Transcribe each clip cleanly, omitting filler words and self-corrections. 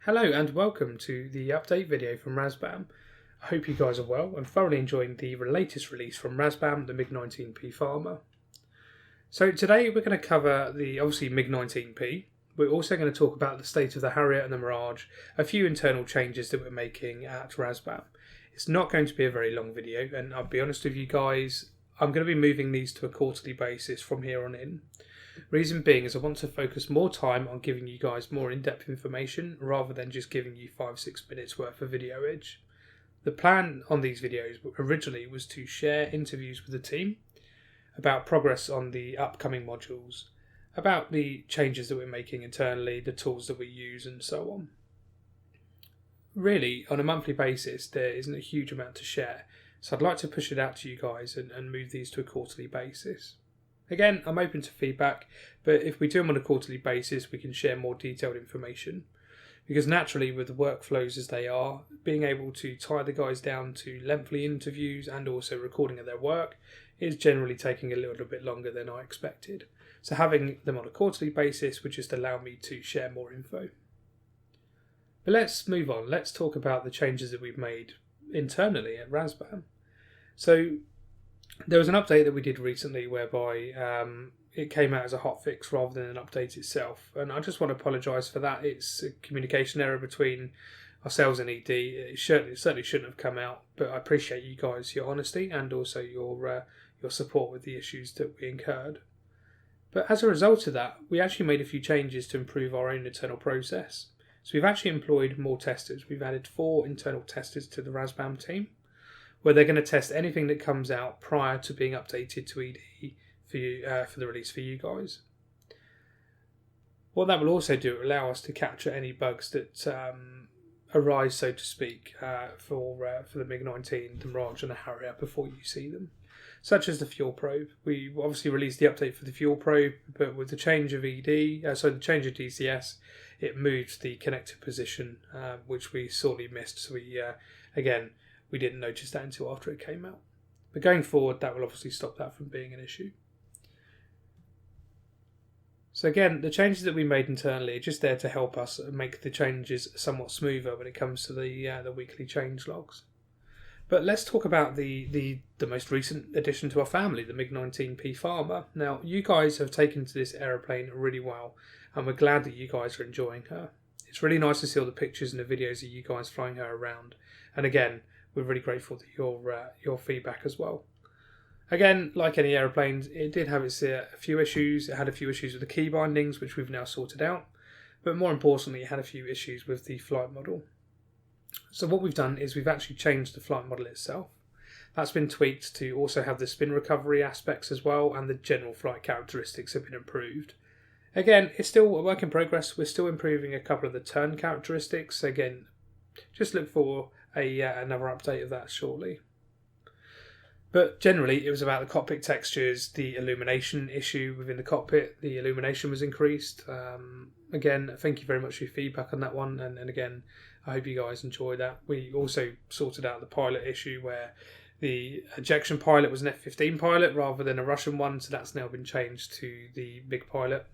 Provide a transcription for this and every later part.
Hello and welcome to the update video from Razbam. I hope you guys are well and thoroughly enjoying the latest release from Razbam, the MiG-19P Farmer. So today we're going to cover the obviously MiG-19P. We're also going to talk about the state of the Harrier and the Mirage, a few internal changes that we're making at Razbam. It's not going to be a very long video, and I'll be honest with you guys, I'm going to be moving these to a quarterly basis from here on in. Reason being is I want to focus more time on giving you guys more in-depth information rather than just giving you 5-6 minutes worth of videoage. The plan on these videos originally was to share interviews with the team about progress on the upcoming modules, about the changes that we're making internally, the tools that we use and so on. Really, on a monthly basis there isn't a huge amount to share, so I'd like to push it out to you guys and move these to a quarterly basis. Again, I'm open to feedback, but if we do them on a quarterly basis, we can share more detailed information. Because naturally, with the workflows as they are, being able to tie the guys down to lengthy interviews and also recording of their work is generally taking a little bit longer than I expected. So having them on a quarterly basis would just allow me to share more info. But let's move on. Let's talk about the changes that we've made internally at Razbam. So there was an update that we did recently whereby it came out as a hotfix rather than an update itself. And I just want to apologise for that. It's a communication error between ourselves and ED. It certainly shouldn't have come out, but I appreciate you guys, your honesty and also your support with the issues that we incurred. But as a result of that, we actually made a few changes to improve our own internal process. So we've actually employed more testers. We've added 4 internal testers to the Razbam team, where they're going to test anything that comes out prior to being updated to ED for you, for the release for you guys. What that will also do, allow us to capture any bugs that arise, so to speak, for the MiG-19, the Mirage and the Harrier before you see them, such as the fuel probe. We obviously released the update for the fuel probe, but with the change of the change of DCS, it moved the connector position, which we sorely missed. So we didn't notice that until after it came out. But going forward, that will obviously stop that from being an issue. So again, the changes that we made internally are just there to help us make the changes somewhat smoother when it comes to the weekly change logs. But let's talk about the most recent addition to our family, the MiG-19P Farmer. Now, you guys have taken to this aeroplane really well, and we're glad that you guys are enjoying her. It's really nice to see all the pictures and the videos of you guys flying her around. And again, we're really grateful for your feedback as well. Again, like any aeroplanes, it did have its a few issues. It had a few issues with the key bindings, which we've now sorted out. But more importantly, it had a few issues with the flight model. So what we've done is we've actually changed the flight model itself. That's been tweaked to also have the spin recovery aspects as well, and the general flight characteristics have been improved. Again, it's still a work in progress. We're still improving a couple of the turn characteristics. Again, just look for another update of that shortly. But generally, it was about the cockpit textures, the illumination issue within the cockpit. The illumination was increased. Again, thank you very much for your feedback on that one. And again, I hope you guys enjoy that. We also sorted out the pilot issue where the ejection pilot was an F-15 pilot rather than a Russian one. So that's now been changed to the MiG pilot.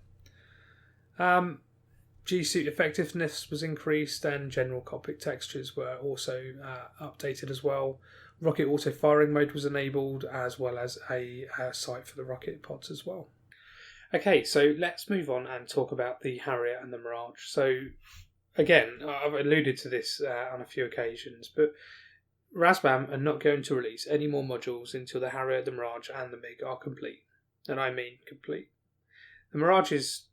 G-suit effectiveness was increased and general cockpit textures were also updated as well. Rocket auto firing mode was enabled, as well as a sight for the rocket pods as well. Okay, so let's move on and talk about the Harrier and the Mirage. So again, I've alluded to this on a few occasions, but Razbam are not going to release any more modules until the Harrier, the Mirage and the MiG are complete. And I mean complete. The Mirage is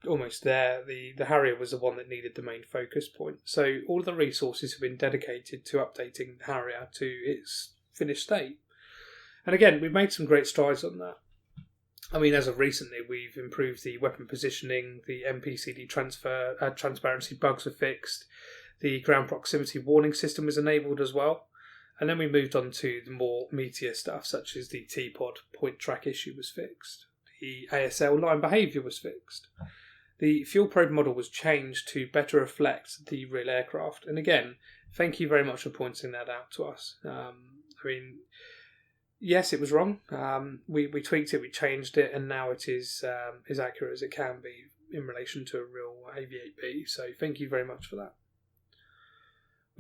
almost there. The Harrier was the one that needed the main focus point. So all of the resources have been dedicated to updating the Harrier to its finished state. And again, we've made some great strides on that. I mean, as of recently, we've improved the weapon positioning, the MPCD transparency bugs were fixed, the ground proximity warning system was enabled as well. And then we moved on to the more meatier stuff, such as the T-pod point track issue was fixed. The ASL line behaviour was fixed. The fuel probe model was changed to better reflect the real aircraft. And again, thank you very much for pointing that out to us. Yes, it was wrong. We tweaked it, we changed it, and now it is as accurate as it can be in relation to a real Aviate B. So thank you very much for that.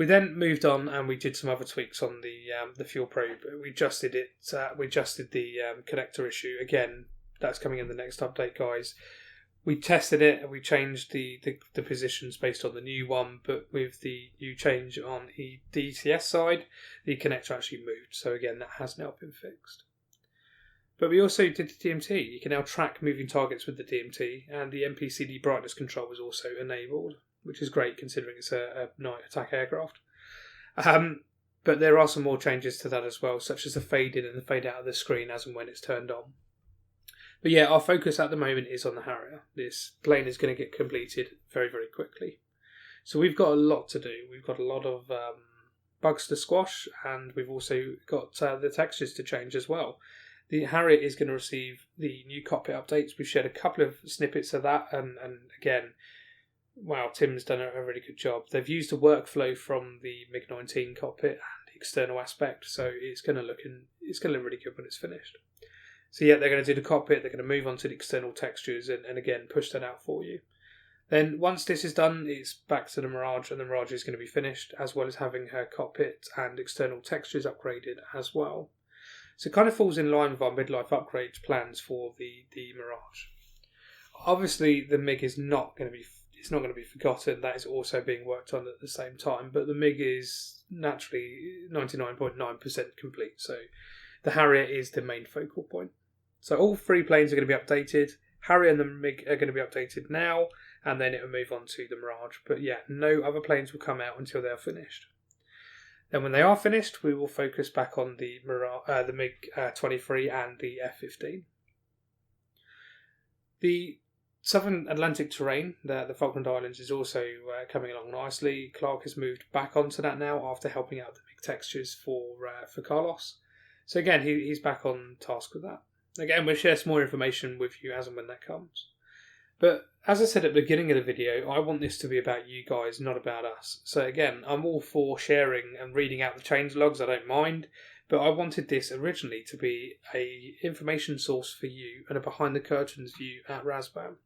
We then moved on and we did some other tweaks on the fuel probe. We adjusted it. We adjusted the connector issue. Again, that's coming in the next update, guys. We tested it and we changed the positions based on the new one, but with the new change on the DCS side, the connector actually moved. So again, that has now been fixed. But we also did the DMT. You can now track moving targets with the DMT, and the MPCD brightness control was also enabled, which is great considering it's a night attack aircraft. But there are some more changes to that as well, such as the fade in and the fade out of the screen as and when it's turned on. But yeah, our focus at the moment is on the Harrier. This plane is going to get completed very, very quickly. So we've got a lot to do. We've got a lot of bugs to squash, and we've also got the textures to change as well. The Harrier is going to receive the new cockpit updates. We've shared a couple of snippets of that, and again, wow, Tim's done a really good job. They've used a workflow from the MiG-19 cockpit and the external aspect, so it's going to look really good when it's finished. So yeah, they're going to do the cockpit, they're going to move on to the external textures and again push that out for you. Then once this is done, it's back to the Mirage, and the Mirage is going to be finished, as well as having her cockpit and external textures upgraded as well. So it kind of falls in line with our midlife upgrade plans for the Mirage. Obviously, the MiG is not going to be forgotten. That is also being worked on at the same time, but the MiG is naturally 99.9% complete. So the Harrier is the main focal point. So all three planes are going to be updated. Harrier and the MiG are going to be updated now, and then it will move on to the Mirage. But yeah, no other planes will come out until they are finished. Then when they are finished, we will focus back on the MiG-23 and the F-15. The Southern Atlantic terrain, the Falkland Islands, is also coming along nicely. Clark has moved back onto that now after helping out the MiG textures for Carlos. So again, he's back on task with that. Again, we'll share some more information with you as and when that comes. But as I said at the beginning of the video, I want this to be about you guys, not about us. So again, I'm all for sharing and reading out the change logs, I don't mind. But I wanted this originally to be a information source for you and a behind the curtains view at Razbam.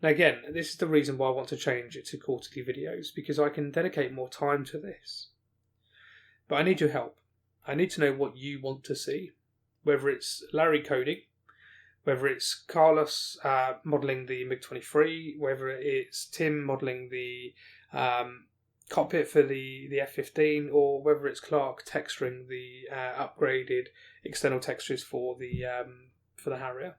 Now again, this is the reason why I want to change it to quarterly videos, because I can dedicate more time to this. But I need your help. I need to know what you want to see. Whether it's Larry coding, whether it's Carlos modelling the MiG-23, whether it's Tim modelling the cockpit for the F-15, or whether it's Clark texturing the upgraded external textures for the Harrier.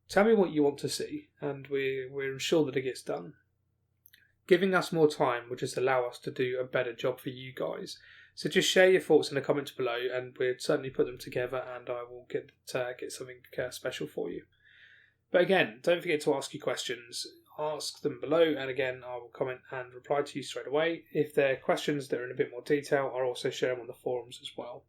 Tell me what you want to see, and we're ensure that it gets done. Giving us more time will just allow us to do a better job for you guys. So just share your thoughts in the comments below, and we'll certainly put them together, and I will get something special for you. But again, don't forget to ask your questions. Ask them below, and again, I will comment and reply to you straight away. If there are questions that are in a bit more detail, I'll also share them on the forums as well.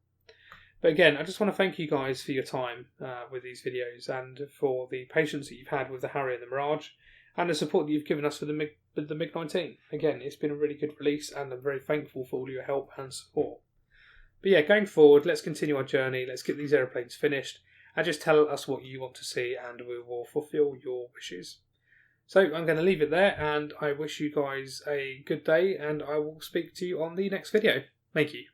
But again, I just want to thank you guys for your time with these videos, and for the patience that you've had with the Harrier and the Mirage, and the support that you've given us for the MiG-19. Again, it's been a really good release, and I'm very thankful for all your help and support. But yeah, going forward, let's continue our journey. Let's get these aeroplanes finished, and just tell us what you want to see, and we will fulfill your wishes. So I'm going to leave it there, and I wish you guys a good day, and I will speak to you on the next video. Thank you.